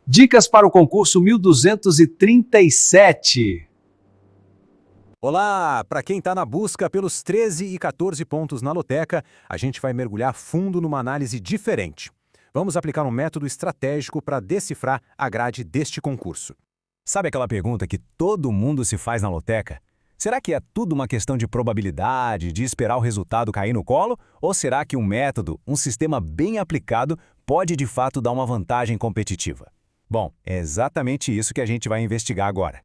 Dicas para o concurso 1237. Olá! Para quem está na busca pelos 13 e 14 pontos na loteca, a gente vai mergulhar fundo numa análise diferente. Vamos aplicar um método estratégico para decifrar a grade deste concurso. Sabe aquela pergunta que todo mundo se faz na loteca? Será que é tudo uma questão de probabilidade, de esperar o resultado cair no colo? Ou será que um método, um sistema bem aplicado, pode de fato dar uma vantagem competitiva? Bom, é exatamente isso que a gente vai investigar agora.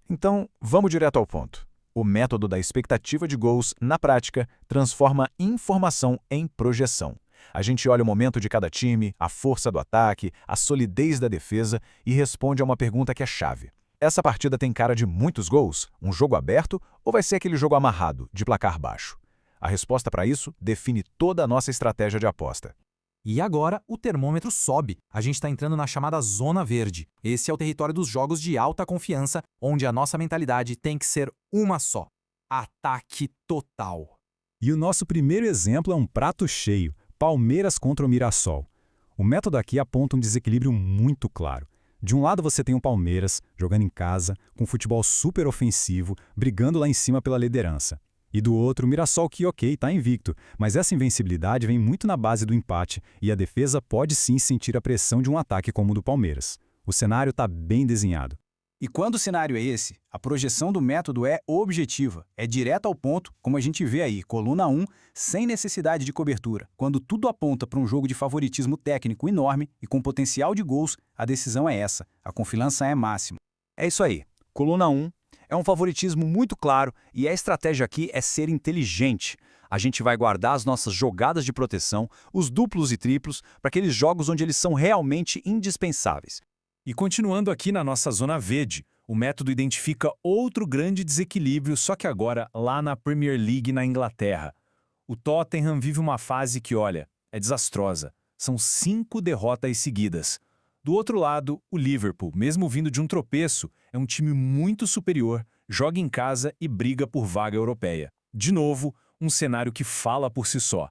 Então, vamos direto ao ponto. O método da expectativa de gols, na prática, transforma informação em projeção. A gente olha o momento de cada time, a força do ataque, a solidez da defesa e responde a uma pergunta que é chave. Essa partida tem cara de muitos gols, um jogo aberto ou vai ser aquele jogo amarrado, de placar baixo? A resposta para isso define toda a nossa estratégia de aposta. E agora o termômetro sobe. A gente está entrando na chamada Zona Verde. Esse é o território dos jogos de alta confiança, onde a nossa mentalidade tem que ser uma só: ataque total. E o nosso primeiro exemplo é um prato cheio, Palmeiras contra o Mirassol. O método aqui aponta um desequilíbrio muito claro. De um lado você tem o Palmeiras, jogando em casa, com futebol super ofensivo, brigando lá em cima pela liderança. E do outro, o Mirassol que, está invicto, mas essa invencibilidade vem muito na base do empate e a defesa pode sim sentir a pressão de um ataque como o do Palmeiras. O cenário está bem desenhado. E quando o cenário é esse, a projeção do método é objetiva, é direto ao ponto, como a gente vê aí, coluna 1, sem necessidade de cobertura. Quando tudo aponta para um jogo de favoritismo técnico enorme e com potencial de gols, a decisão é essa, a confiança é máxima. É isso aí. Coluna 1 é um favoritismo muito claro e a estratégia aqui é ser inteligente. A gente vai guardar as nossas jogadas de proteção, os duplos e triplos, para aqueles jogos onde eles são realmente indispensáveis. E continuando aqui na nossa zona verde, o método identifica outro grande desequilíbrio, só que agora lá na Premier League na Inglaterra. O Tottenham vive uma fase que, é desastrosa. São 5 derrotas seguidas. Do outro lado, o Liverpool, mesmo vindo de um tropeço, é um time muito superior, joga em casa e briga por vaga europeia. De novo, um cenário que fala por si só.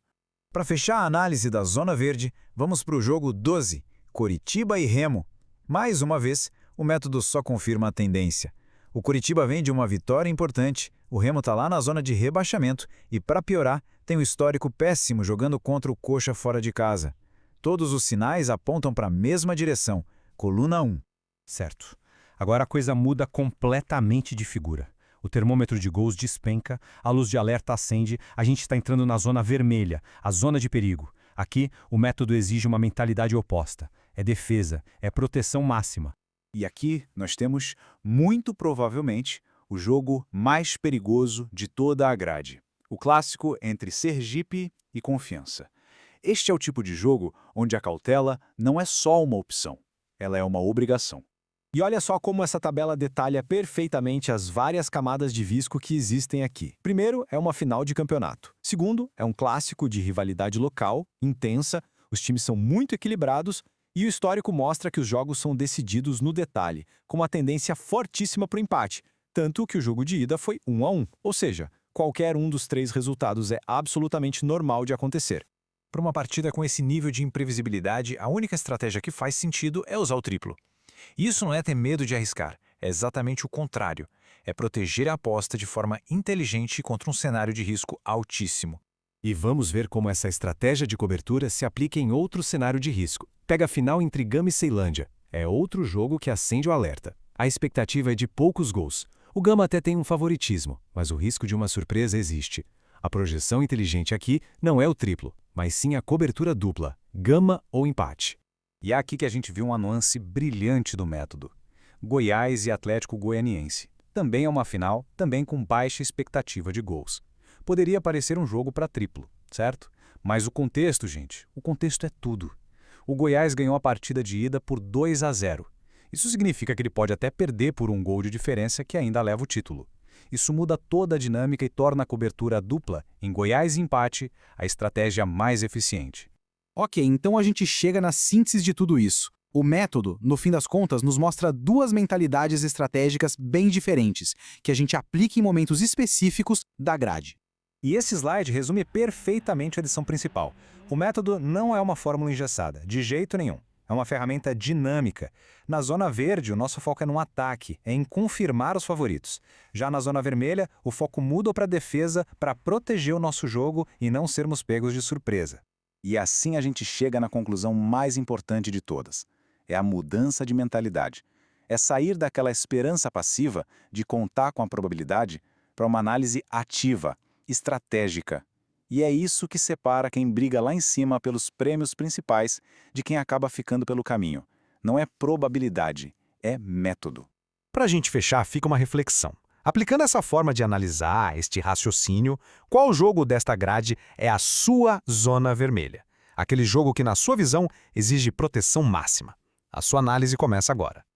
Para fechar a análise da Zona Verde, vamos para o jogo 12, Coritiba e Remo. Mais uma vez, o método só confirma a tendência. O Coritiba vem de uma vitória importante, o Remo está lá na zona de rebaixamento e, para piorar, tem um histórico péssimo jogando contra o Coxa fora de casa. Todos os sinais apontam para a mesma direção, coluna 1. Certo. Agora a coisa muda completamente de figura. O termômetro de gols despenca, a luz de alerta acende, a gente está entrando na zona vermelha, a zona de perigo. Aqui, o método exige uma mentalidade oposta. É defesa, é proteção máxima. E aqui nós temos, muito provavelmente, o jogo mais perigoso de toda a grade. O clássico entre Sergipe e Confiança. Este é o tipo de jogo onde a cautela não é só uma opção, ela é uma obrigação. E olha só como essa tabela detalha perfeitamente as várias camadas de risco que existem aqui. Primeiro, é uma final de campeonato. Segundo, é um clássico de rivalidade local, intensa, os times são muito equilibrados e o histórico mostra que os jogos são decididos no detalhe, com uma tendência fortíssima para o empate, tanto que o jogo de ida foi 1-1, ou seja, qualquer um dos 3 resultados é absolutamente normal de acontecer. Para uma partida com esse nível de imprevisibilidade, a única estratégia que faz sentido é usar o triplo. Isso não é ter medo de arriscar, é exatamente o contrário. É proteger a aposta de forma inteligente contra um cenário de risco altíssimo. E vamos ver como essa estratégia de cobertura se aplica em outro cenário de risco. Pega a final entre Gama e Ceilândia. É outro jogo que acende o alerta. A expectativa é de poucos gols. O Gama até tem um favoritismo, mas o risco de uma surpresa existe. A projeção inteligente aqui não é o triplo, mas sim a cobertura dupla, Gama ou empate. E é aqui que a gente viu uma nuance brilhante do método. Goiás e Atlético Goianiense. Também é uma final, também com baixa expectativa de gols. Poderia parecer um jogo para triplo, certo? Mas o contexto, gente, o contexto é tudo. O Goiás ganhou a partida de ida por 2-0. Isso significa que ele pode até perder por um gol de diferença que ainda leva o título. Isso muda toda a dinâmica e torna a cobertura dupla, em Goiás e empate, a estratégia mais eficiente. Ok, então a gente chega na síntese de tudo isso. O método, no fim das contas, nos mostra 2 mentalidades estratégicas bem diferentes, que a gente aplica em momentos específicos da grade. E esse slide resume perfeitamente a lição principal. O método não é uma fórmula engessada, de jeito nenhum. É uma ferramenta dinâmica. Na zona verde, o nosso foco é no ataque, é em confirmar os favoritos. Já na zona vermelha, o foco muda para a defesa para proteger o nosso jogo e não sermos pegos de surpresa. E assim a gente chega na conclusão mais importante de todas. É a mudança de mentalidade. É sair daquela esperança passiva de contar com a probabilidade para uma análise ativa, estratégica. E é isso que separa quem briga lá em cima pelos prêmios principais de quem acaba ficando pelo caminho. Não é probabilidade, é método. Para a gente fechar, fica uma reflexão. Aplicando essa forma de analisar este raciocínio, qual jogo desta grade é a sua zona vermelha? Aquele jogo que, na sua visão, exige proteção máxima. A sua análise começa agora.